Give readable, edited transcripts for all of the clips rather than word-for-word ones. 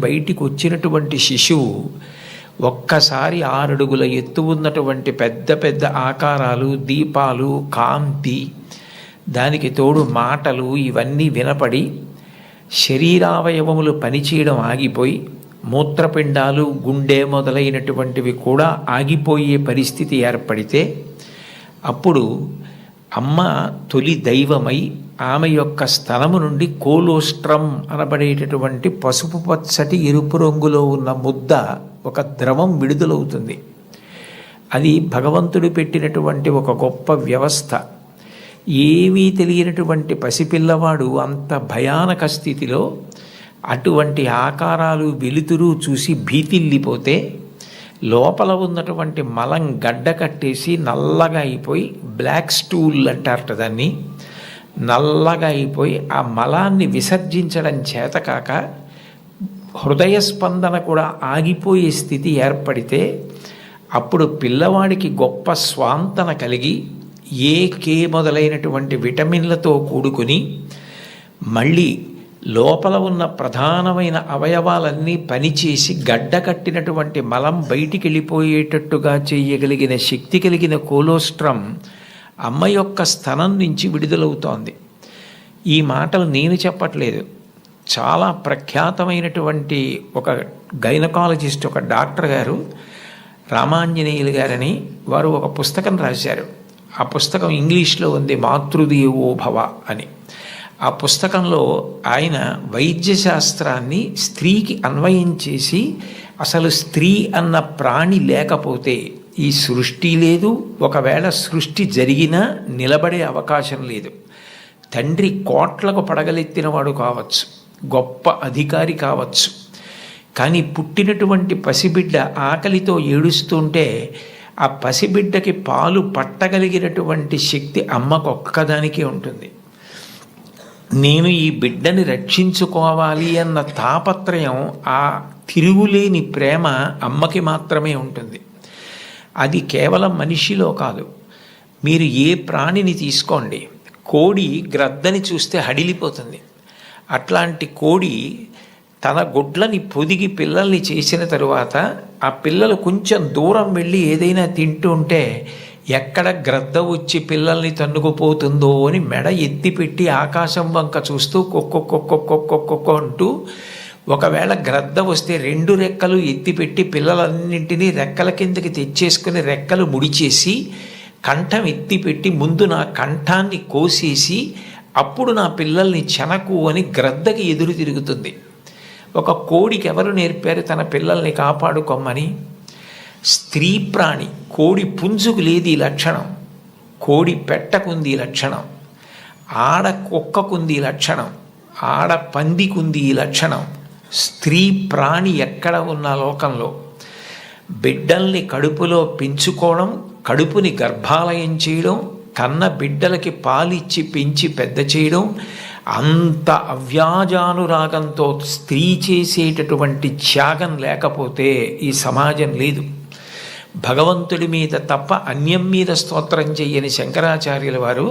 బయటికి వచ్చినటువంటి శిశువు ఒక్కసారి 6 అడుగుల ఎత్తు ఉన్నటువంటి పెద్ద పెద్ద ఆకారాలు, దీపాలు, కాంతి, దానికి తోడు మాటలు ఇవన్నీ వినపడి శరీరావయవములు పనిచేయడం ఆగిపోయి మూత్రపిండాలు, గుండె మొదలైనటువంటివి కూడా ఆగిపోయే పరిస్థితి ఏర్పడితే అప్పుడు అమ్మ తొలి దైవమై ఆమె యొక్క స్థలము నుండి కోలోస్ట్రమ్ అనబడేటటువంటి పసుపు పచ్చటి ఎరుపు రంగులో ఉన్న ముద్ద ఒక ద్రవం విడుదలవుతుంది. అది భగవంతుడు పెట్టినటువంటి ఒక గొప్ప వ్యవస్థ. ఏమీ తెలియనటువంటి పసిపిల్లవాడు అంత భయానక స్థితిలో అటువంటి ఆకారాలు, వెలుతురు చూసి భీతిల్లిపోతే లోపల ఉన్నటువంటి మలం గడ్డ కట్టేసి నల్లగా అయిపోయి, బ్లాక్ స్టూల్ అంటారట దాన్ని, నల్లగా అయిపోయి ఆ మలాన్ని విసర్జించడం చేతకాక హృదయ స్పందన కూడా ఆగిపోయే స్థితి ఏర్పడితే అప్పుడు పిల్లవాడికి గొప్ప స్వాంతన కలిగి కే మొదలైనటువంటి విటమిన్లతో కూడుకుని మళ్ళీ లోపల ఉన్న ప్రధానమైన అవయవాలన్నీ పనిచేసి గడ్డ కట్టినటువంటి మలం బయటికి వెళ్ళిపోయేటట్టుగా చేయగలిగిన శక్తి కలిగిన కోలోస్ట్రమ్ అమ్మ యొక్క స్థనం నుంచి విడుదలవుతోంది. ఈ మాటలు నేను చెప్పట్లేదు. చాలా ప్రఖ్యాతమైనటువంటి ఒక గైనకాలజిస్ట్, ఒక డాక్టర్ గారు, రామాంజనేయులు గారని, వారు ఒక పుస్తకం రాశారు. ఆ పుస్తకం ఇంగ్లీష్లో ఉంది, మాతృదేవో భవ అని. ఆ పుస్తకంలో ఆయన వైద్యశాస్త్రాన్ని స్త్రీకి అన్వయం చేసి అసలు స్త్రీ అన్న ప్రాణి లేకపోతే ఈ సృష్టి లేదు, ఒకవేళ సృష్టి జరిగినా నిలబడే అవకాశం లేదు. తండ్రి కోట్లకు పడగలెత్తినవాడు కావచ్చు, గొప్ప అధికారి కావచ్చు, కానీ పుట్టినటువంటి పసిబిడ్డ ఆకలితో ఏడుస్తుంటే ఆ పసిబిడ్డకి పాలు పట్టగలిగినటువంటి శక్తి అమ్మకు ఒక్కదానికే ఉంటుంది. నేను ఈ బిడ్డని రక్షించుకోవాలి అన్న తాపత్రయం, ఆ తిరుగులేని ప్రేమ అమ్మకి మాత్రమే ఉంటుంది. అది కేవలం మనిషిలో కాదు. మీరు ఏ ప్రాణిని తీసుకోండి, కోడి గ్రద్దని చూస్తే హడిలిపోతుంది. అట్లాంటి కోడి తన గుడ్లని పొదిగి పిల్లల్ని చేసిన తరువాత ఆ పిల్లలు కొంచెం దూరం వెళ్ళి ఏదైనా తింటూ ఉంటే ఎక్కడ గ్రద్ద వచ్చి పిల్లల్ని తన్నుకుపోతుందో అని మెడ ఎత్తిపెట్టి ఆకాశం వంక చూస్తూ కొక్కొక్కొక్కొక్కొక్కొక్కొక్కొ అంటూ, ఒకవేళ గ్రద్ద వస్తే 2 రెక్కలు ఎత్తిపెట్టి పిల్లలన్నింటినీ రెక్కల కిందకి తెచ్చేసుకుని రెక్కలు ముడిచేసి కంఠం ఎత్తిపెట్టి ముందు నా కంఠాన్ని కోసేసి అప్పుడు నా పిల్లల్ని చెనకు అని గ్రద్దకి ఎదురు తిరుగుతుంది. ఒక కోడికి ఎవరు నేర్పారు తన పిల్లల్ని కాపాడుకోమని? స్త్రీ ప్రాణి. కోడి పుంజుకు లేదు ఈ లక్షణం, కోడి పెట్టకుంది ఈ లక్షణం, ఆడ కుక్కకుంది ఈ లక్షణం, ఆడ పందికుంది ఈ లక్షణం. స్త్రీ ప్రాణి ఎక్కడ ఉన్న లోకంలో బిడ్డల్ని కడుపులో పెంచుకోవడం, కడుపుని గర్భాలయం చేయడం, కన్న బిడ్డలకి పాలిచ్చి పెంచి పెద్ద చేయడం, అంత అవ్యాజానురాగంతో స్త్రీ చేసేటటువంటి త్యాగం లేకపోతే ఈ సమాజం లేదు. భగవంతుడి మీద తప్ప అన్యం మీద స్తోత్రం చెయ్యని శంకరాచార్యుల వారు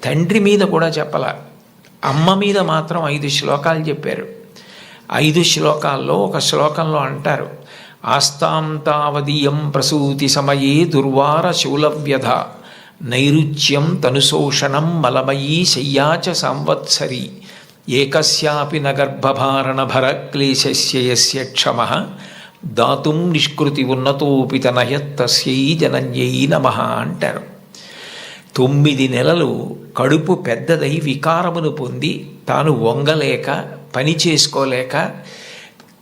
తండ్రి మీద కూడా చెప్పల, అమ్మ మీద మాత్రం 5 శ్లోకాలు చెప్పారు. 5 శ్లోకాల్లో ఒక శ్లోకంలో అంటారు, ఆస్తాం తావదీయం ప్రసూతి సమయే దుర్వార శూలవ్యధ నైరుచ్యం తనుశోషణం మలమయీ శయ్యాచ సంవత్సరి ఏకస్యాపి నగర్భభారణ భరక్లేశస్య యస్య క్షమః దాతుం నిష్కృతి ఉన్నతోపి తనయత్తస్యై జనన్యై నమః అంటారు. 9 నెలలు కడుపు పెద్దదై వికారమును పొంది తాను వంగలేక, పని చేసుకోలేక,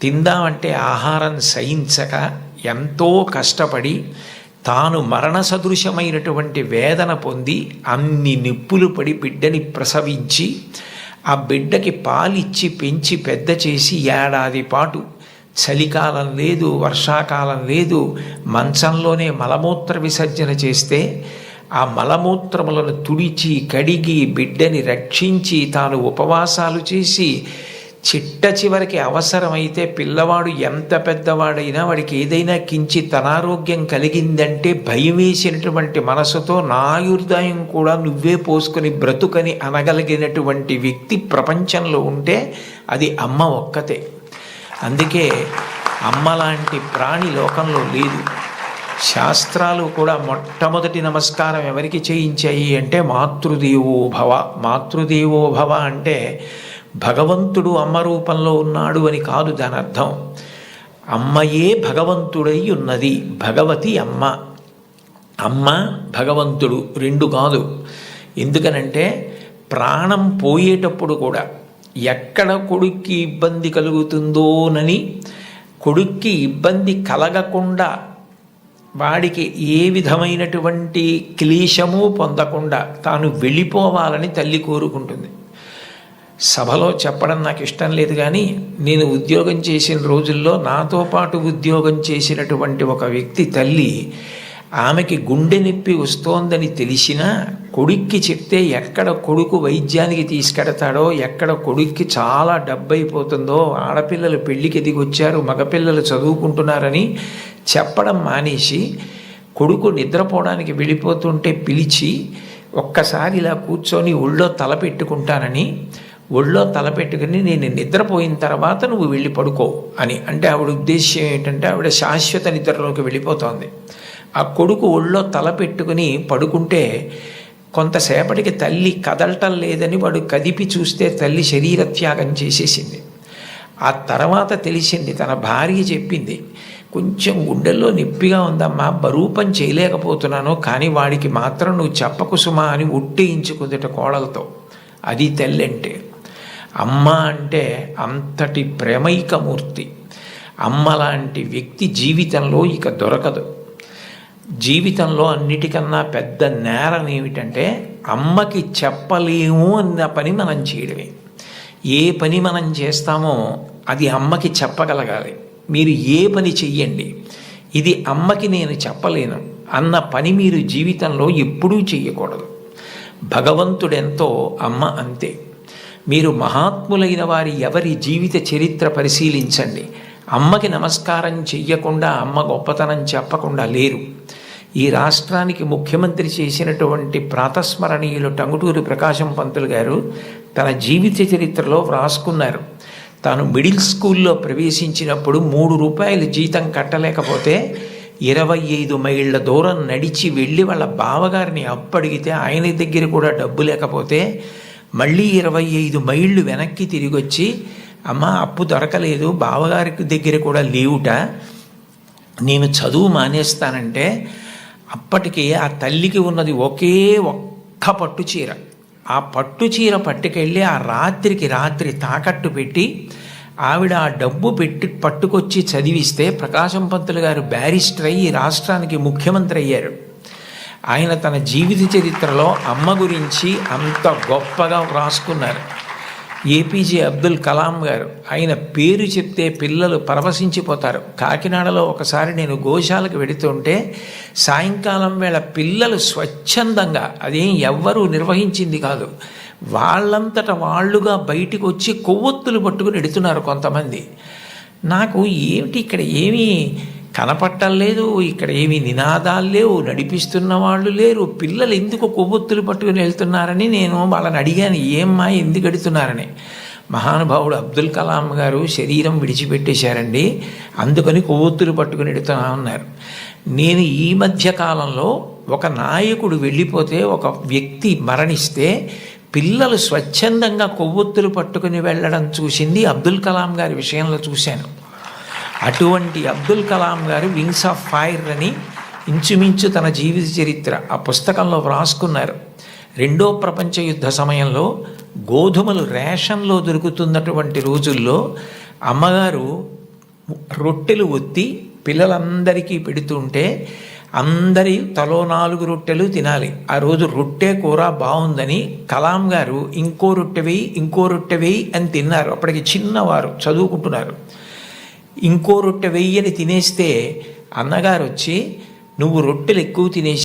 తిందామంటే ఆహారం సహించక ఎంతో కష్టపడి తాను మరణ సదృశమైనటువంటి వేదన పొంది అన్ని నిప్పులు పడి బిడ్డని ప్రసవించి ఆ బిడ్డకి పాలిచ్చి పెంచి పెద్ద చేసి ఏడాది పాటు చలికాలం లేదు, వర్షాకాలం లేదు, మంచంలోనే మలమూత్ర విసర్జన చేస్తే ఆ మలమూత్రములను తుడిచి కడిగి బిడ్డని రక్షించి తాను ఉపవాసాలు చేసి చిట్ట చివరికి అవసరమైతే పిల్లవాడు ఎంత పెద్దవాడైనా వాడికి ఏదైనా కించిత్ అనారోగ్యం కలిగిందంటే భయం వేసినటువంటి మనసుతో నా ఆయుర్దాయం కూడా నువ్వే పోసుకొని బ్రతుకని అనగలిగినటువంటి వ్యక్తి ప్రపంచంలో ఉంటే అది అమ్మ ఒక్కతే. అందుకే అమ్మలాంటి ప్రాణి లోకంలో లేదు. శాస్త్రాలు కూడా మొట్టమొదటి నమస్కారం ఎవరికి చేయించాయి అంటే మాతృదేవో భవ. మాతృదేవో భవ అంటే భగవంతుడు అమ్మ రూపంలో ఉన్నాడు అని కాదు దాని అర్థం. అమ్మయే భగవంతుడై ఉన్నది. భగవతి అమ్మ, అమ్మ భగవంతుడు రెండు కాదు. ఎందుకనంటే ప్రాణం పోయేటప్పుడు కూడా ఎక్కడ కొడుక్కి ఇబ్బంది కలుగుతుందోనని, కొడుక్కి ఇబ్బంది కలగకుండా వాడికి ఏ విధమైనటువంటి క్లేశము పొందకుండా తాను వెళ్ళిపోవాలని తల్లి కోరుకుంటుంది. సభలో చెప్పడం నాకు ఇష్టం లేదు, కానీ నేను ఉద్యోగం చేసిన రోజుల్లో నాతో పాటు ఉద్యోగం చేసినటువంటి ఒక వ్యక్తి తల్లి, ఆమెకి గుండె నొప్పి వస్తోందని తెలిసినా కొడుక్కి చెప్తే ఎక్కడ కొడుకు వైద్యానికి తీసుకెడతాడో, ఎక్కడ కొడుక్కి చాలా డబ్బైపోతుందో, ఆడపిల్లలు పెళ్ళికి ఎదిగొచ్చారు, మగపిల్లలు చదువుకుంటున్నారని చెప్పడం మానేసి కొడుకు నిద్రపోవడానికి వెళ్ళిపోతుంటే పిలిచి ఒక్కసారి ఇలా కూర్చొని ఒళ్ళో తలపెట్టుకుంటానని, ఒళ్ళో తలపెట్టుకుని నేను నిద్రపోయిన తర్వాత నువ్వు వెళ్ళి పడుకో అని అంటే ఆవిడ ఉద్దేశ్యం ఏంటంటే ఆవిడ శాశ్వత నిద్రలోకి వెళ్ళిపోతోంది. ఆ కొడుకు ఒళ్ళో తలపెట్టుకుని పడుకుంటే కొంతసేపటికి తల్లి కదలటం లేదని వాడు కదిపి చూస్తే తల్లి శరీర త్యాగం చేసేసింది. ఆ తర్వాత తెలిసింది, తన భార్య చెప్పింది, కొంచెం గుండెల్లో నొప్పిగా ఉందమ్మా, బరువు పని చేయలేకపోతున్నాను, కానీ వాడికి మాత్రం నువ్వు చెప్పకు సుమా అని ఒట్టేయించుకుందట కోడలతో. అది తల్లి అంటే. అమ్మ అంటే అంతటి ప్రేమైకమూర్తి. అమ్మ లాంటి వ్యక్తి జీవితంలో ఇక దొరకదు. జీవితంలో అన్నిటికన్నా పెద్ద నేరం ఏమిటంటే అమ్మకి చెప్పలేము అన్న పని మనం చేయడమే. ఏ పని మనం చేస్తామో అది అమ్మకి చెప్పగలగాలి. మీరు ఏ పని చెయ్యండి, ఇది అమ్మకి నేను చెప్పలేను అన్న పని మీరు జీవితంలో ఎప్పుడూ చెయ్యకూడదు. భగవంతుడెంతో అమ్మ అంతే. మీరు మహాత్ములైన వారి ఎవరి జీవిత చరిత్ర పరిశీలించండి. అమ్మకి నమస్కారం చెయ్యకుండా, అమ్మ గొప్పతనం చెప్పకుండా లేరు. ఈ రాష్ట్రానికి ముఖ్యమంత్రి చేసినటువంటి ప్రాతస్మరణీయులు టంగుటూరి ప్రకాశం పంతులు గారు తన జీవిత చరిత్రలో వ్రాసుకున్నారు. తాను మిడిల్ స్కూల్లో ప్రవేశించినప్పుడు 3 రూపాయలు జీతం కట్టలేకపోతే 25 మైళ్ళ దూరం నడిచి వెళ్ళి వాళ్ళ బావగారిని అప్పడిగితే ఆయన దగ్గర కూడా డబ్బు లేకపోతే మళ్ళీ 25 మైళ్ళు వెనక్కి తిరిగి వచ్చి, అమ్మ అప్పు దొరకలేదు, బావగారికి దగ్గర కూడా లేవుట, నేను చదువు మానేస్తానంటే అప్పటికి ఆ తల్లికి ఉన్నది ఒకే ఒక్క పట్టు చీర. ఆ పట్టు చీర పట్టుకెళ్ళి ఆ రాత్రికి రాత్రి తాకట్టు పెట్టి ఆవిడ ఆ డబ్బు పట్టుకొచ్చి చదివిస్తే ప్రకాశం పంతులు గారు బ్యారిస్టర్ అయ్యి రాష్ట్రానికి ముఖ్యమంత్రి అయ్యారు. ఆయన తన జీవిత చరిత్రలో అమ్మ గురించి అంత గొప్పగా వ్రాసుకున్నారు. ఏపీజే అబ్దుల్ కలాం గారు, ఆయన పేరు చెప్తే పిల్లలు పరవశించిపోతారు. కాకినాడలో ఒకసారి నేను గోశాలకు వెడుతుంటే సాయంకాలం వేళ పిల్లలు స్వచ్ఛందంగా, అదేం ఎవ్వరూ నిర్వహించింది కాదు, వాళ్ళంతట వాళ్ళుగా బయటికి వచ్చి కొవ్వొత్తులు పట్టుకుని ఎడుతున్నారు కొంతమంది. నాకు ఏమిటి ఇక్కడ ఏమీ కనపట్టలేదు, ఇక్కడ ఏమీ నినాదాలు లేవు, నడిపిస్తున్న వాళ్ళు లేరు, పిల్లలు ఎందుకు కొవ్వొత్తులు పట్టుకుని వెళ్తున్నారని నేను వాళ్ళని అడిగాను, ఏమ్మా ఎందుకు ఎడుతున్నారని. మహానుభావుడు అబ్దుల్ కలాం గారు శరీరం విడిచిపెట్టేశారండి, అందుకని కొవ్వొత్తులు పట్టుకుని ఎడుతున్నా ఉన్నారు. నేను ఈ మధ్య కాలంలో ఒక నాయకుడు వెళ్ళిపోతే, ఒక వ్యక్తి మరణిస్తే పిల్లలు స్వచ్ఛందంగా కొవ్వొత్తులు పట్టుకుని వెళ్ళడం చూసింది అబ్దుల్ కలాం గారి విషయంలో చూశాను. అటువంటి అబ్దుల్ కలాం గారు వింగ్స్ ఆఫ్ ఫైర్ అని ఇంచుమించు తన జీవిత చరిత్ర ఆ పుస్తకంలో వ్రాసుకున్నారు. 2వ ప్రపంచ యుద్ధ సమయంలో గోధుమలు రేషన్లో దొరుకుతున్నటువంటి రోజుల్లో అమ్మగారు రొట్టెలు ఒత్తి పిల్లలందరికీ పెడుతుంటే అందరి తలో 4 రొట్టెలు తినాలి. ఆ రోజు రొట్టె కూర బాగుందని కలాం గారు ఇంకో రొట్టె వేయి అని తిన్నారు. అప్పటికి చిన్నవారు, చదువుకుంటున్నారు. ఇంకో రొట్టె వెయ్యని తినేస్తే అన్నగారు వచ్చి, నువ్వు రొట్టెలు ఎక్కువ తినేసి